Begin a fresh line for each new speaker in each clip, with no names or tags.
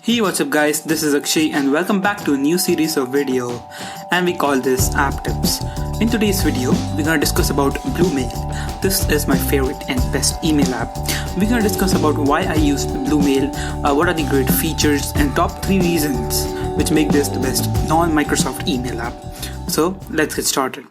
Hey, what's up guys, this is Akshay and welcome back to a new series of video and we call this App Tips. In today's video, we're gonna discuss about Bluemail. This is my favorite and best email app. We're gonna discuss about why I use Bluemail, what are the great features and top 3 reasons which make this the best non-Microsoft email app. So let's get started.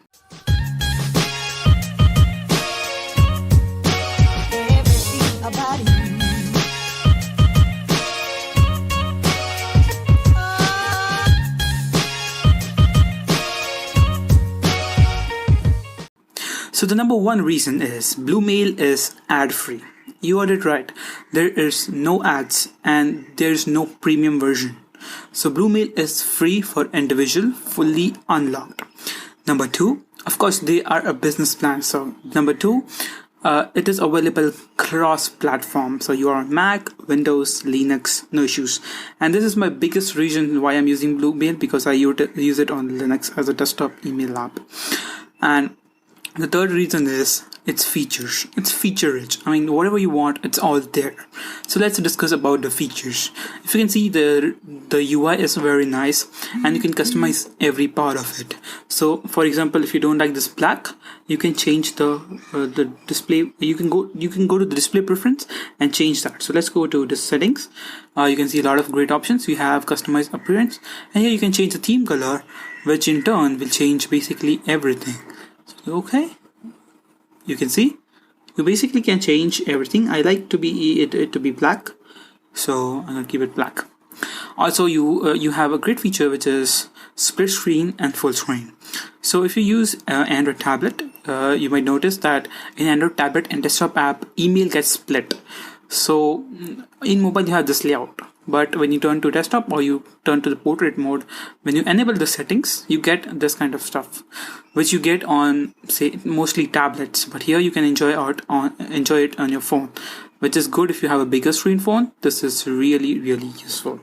So the number one reason is Bluemail is ad-free. You heard it right. There is no ads and there is no premium version. So Bluemail is free for individual, fully unlocked. Number two, of course, they are a business plan. So number two, it is available cross-platform. So you are on Mac, Windows, Linux, no issues. And this is my biggest reason why I'm using Bluemail, because I use it on Linux as a desktop email app. And the third reason is its features. It's feature rich. I mean, whatever you want, it's all there. So let's discuss about the features. If you can see, the UI is very nice and you can customize every part of it. So for example, if you don't like this black, you can change the display. You can go to the display preference and change that. So let's go to the settings. You can see a lot of great options. You have customized appearance, and here you can change the theme color, which in turn will change basically everything. Okay, you can see you basically can change everything. I like to be it to be black, so I'm gonna keep it black. Also, you have a great feature which is split screen and full screen. So if you use Android tablet, you might notice that in Android tablet and desktop app, email gets split. So in mobile you have this layout, but when you turn to desktop or you turn to the portrait mode, when you enable the settings, you get this kind of stuff, which you get on, say, mostly tablets. But here you can enjoy it on your phone, which is good if you have a bigger screen phone. This is really useful.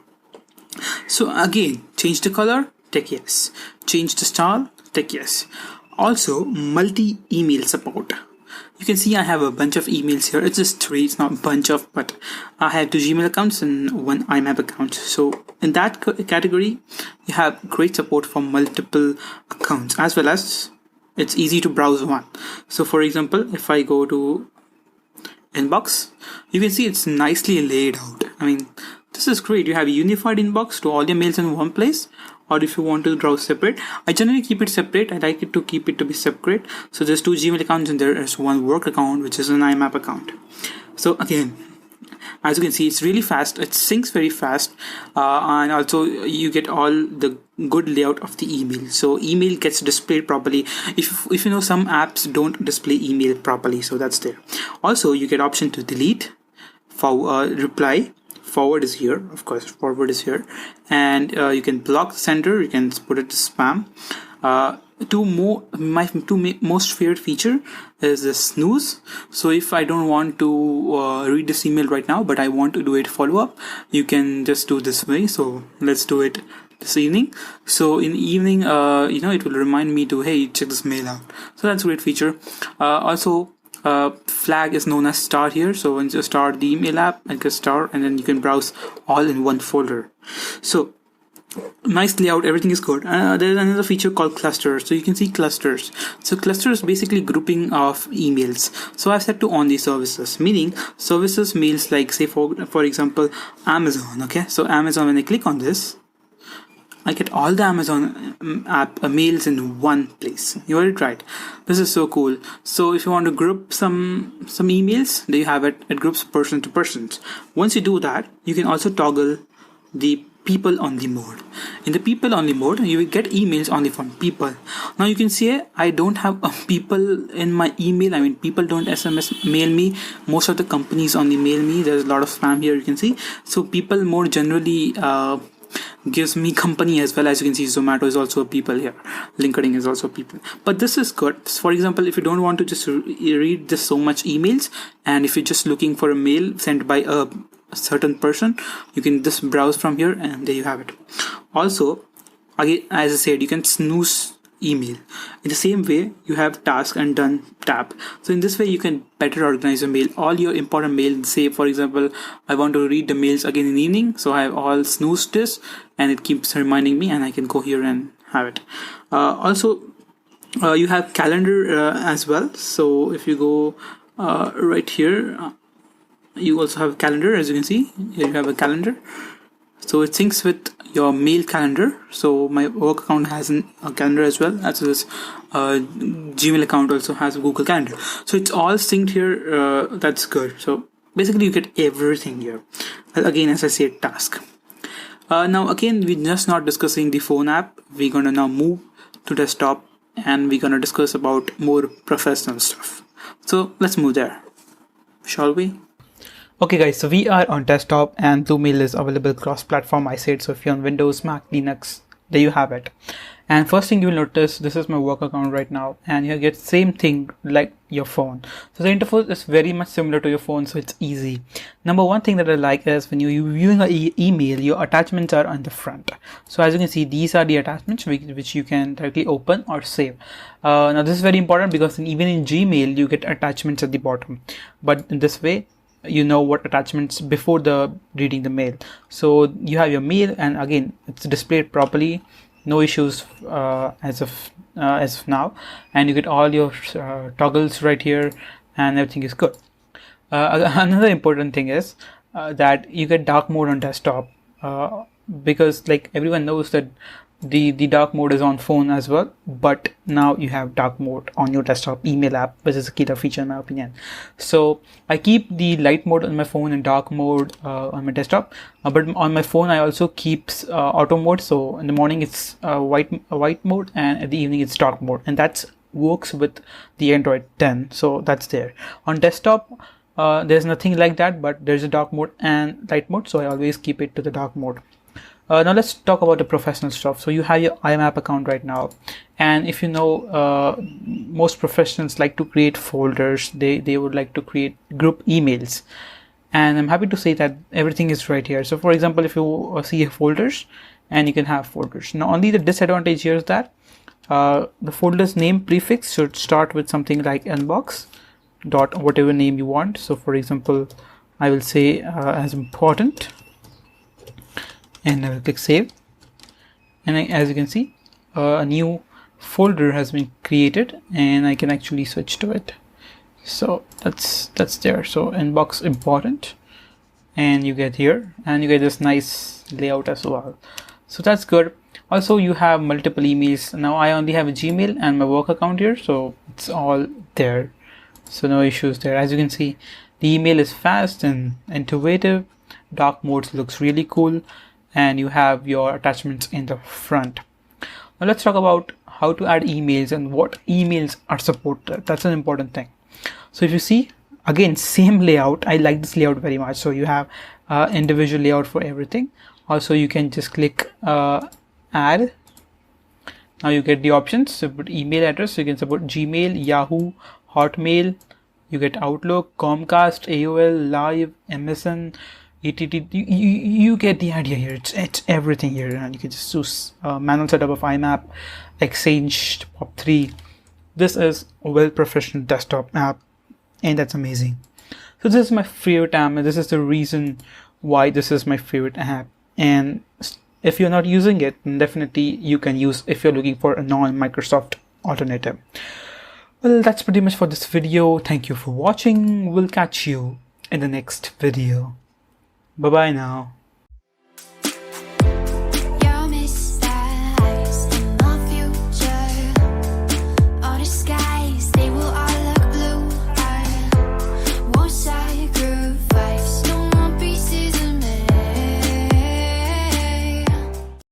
So again, change the color, tick yes. Change the style, tick yes. Also, multi-email support. You can see I have a bunch of emails here. It's just 3, it's not a bunch of, but I have 2 Gmail accounts and 1 IMAP account. So in that category, you have great support for multiple accounts, as well as it's easy to browse one. So for example, if I go to inbox, you can see it's nicely laid out. I mean, this is great. You have a unified inbox to all your mails in one place. Or if you want to browse separate, I generally keep it separate. I like it to keep it to be separate. So there's 2 Gmail accounts and there is 1 work account, which is an IMAP account. So again, as you can see, it's really fast. It syncs very fast, and also you get all the good layout of the email. So email gets displayed properly. If you know, some apps don't display email properly, so that's there. Also, you get option to delete, reply. Forward is here, of course, forward is here, and you can block the sender, you can put it to spam. My two most favorite feature is the snooze. So if I don't want to read this email right now, but I want to do it follow up, you can just do this way. So let's do it this evening. So in the evening, it will remind me to, hey, check this mail out. So that's a great feature. Also, flag is known as star here. So once you start the email app, and get star, and then you can browse all in one folder. So nice layout, everything is good. There's another feature called clusters. So you can see clusters. So clusters basically grouping of emails. So I've set to on these services, meaning services mails like, say, for example, Amazon. Okay, so Amazon, when I click on this, I get all the Amazon app mails in one place. You heard it right. This is so cool. So if you want to group some emails, there you have it. It groups person to persons. Once you do that, you can also toggle the people only mode. In the people only mode, you will get emails only from people. Now you can see I don't have people in my email. I mean, people don't SMS mail me. Most of the companies only mail me. There's a lot of spam here, you can see. So people more generally gives me company, as well. As you can see, Zomato is also a people here. LinkedIn is also people. But this is good. For example, if you don't want to just read this so much emails, and if you're just looking for a mail sent by a certain person, you can just browse from here, and there you have it. Also, again, as I said, you can snooze email. In the same way, you have task and done tab. So in this way, you can better organize your mail, all your important mail. Say for example, I want to read the mails again in the evening, so I have all snoozed this and it keeps reminding me, and I can go here and have it. Also, you have calendar as well. So if you go right here, you also have calendar. As you can see here, you have a calendar, so it syncs with your mail calendar. So my work account has a calendar as well, as this Gmail account also has a Google Calendar. So it's all synced here. That's good. So basically you get everything here. Again, as I said, task. Now again, we're just not discussing the phone app. We're gonna now move to desktop, and we're gonna discuss about more professional stuff. So let's move there, shall we? Okay guys, so we are on desktop, and Bluemail is available cross-platform, I said. So if you're on Windows, Mac, Linux, there you have it. And first thing you will notice, this is my work account right now, and you get same thing like your phone. So the interface is very much similar to your phone, so it's easy. Number one thing that I like is when you're viewing an email, your attachments are on the front. So as you can see, these are the attachments which you can directly open or save. Now this is very important because even in Gmail, you get attachments at the bottom. But in this way, you know what attachments before the reading the mail. So you have your mail, and again, it's displayed properly. No issues as of now, and you get all your toggles right here, and everything is good. Another important thing is that you get dark mode on desktop, because like everyone knows that the dark mode is on phone as well, but now you have dark mode on your desktop email app, which is a killer feature in my opinion. So I keep the light mode on my phone and dark mode on my desktop, but on my phone I also keeps auto mode. So in the morning it's white mode, and at the evening it's dark mode, and that's works with the Android 10. So that's there. On desktop there's nothing like that, but there's a dark mode and light mode, so I always keep it to the dark mode. Now let's talk about the professional stuff. So you have your IMAP account right now, and if you know, most professionals like to create folders. They would like to create group emails, and I'm happy to say that everything is right here. So for example, if you see folders, and you can have folders. Now only the disadvantage here is that the folder's name prefix should start with something like inbox dot whatever name you want. So for example, I will say as important, and I will click save, and as you can see, a new folder has been created, and I can actually switch to it. So that's there. So inbox important, and you get here, and you get this nice layout as well. So that's good. Also, you have multiple emails. Now I only have a Gmail and my work account here, so it's all there. So no issues there. As you can see, the email is fast and intuitive. Dark mode looks really cool, and you have your attachments in the front. Now let's talk about how to add emails and what emails are supported. That's an important thing. So if you see, again, same layout. I like this layout very much. So you have individual layout for everything. Also, you can just click add. Now you get the options. So put email address. So you can support Gmail, Yahoo, Hotmail. You get Outlook, Comcast, AOL, Live, MSN, ETT. You get the idea here. It's everything here, and you can just choose manual setup of IMAP, Exchange, POP3. This is a well professional desktop app, and that's amazing. So this is my favorite app, and this is the reason why this is my favorite app. And if you're not using it, then definitely you can use if you're looking for a non-Microsoft alternative. Well, that's pretty much for this video. Thank you for watching. We'll catch you in the next video. Bye bye now.